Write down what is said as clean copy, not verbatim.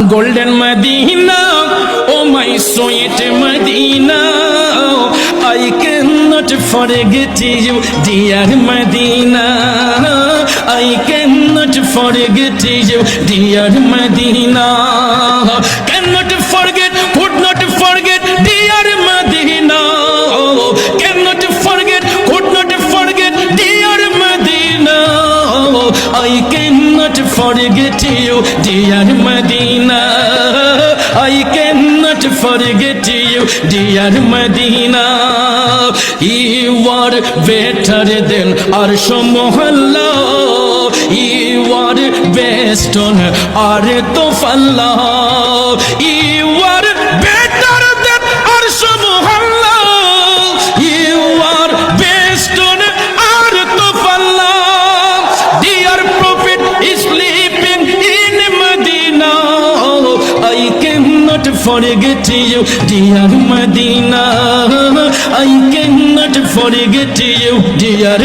golden Medina, oh my sweet Medina, I cannot forget you, dear Medina. I cannot forget you, dear Medina. Cannot forget, could not forget, dear Medina. Cannot forget, could not forget, dear Medina. I cannot forget you, dear Medina. I cannot forget you, dear Medina. You are better than Arsh Mohalla. You are best on earth of Allah. You are better than Arsh Mohalla. You are best on earth of Allah. Dear Prophet is sleeping in Medina. I cannot forget you, dear Medina. I cannot forget you, dear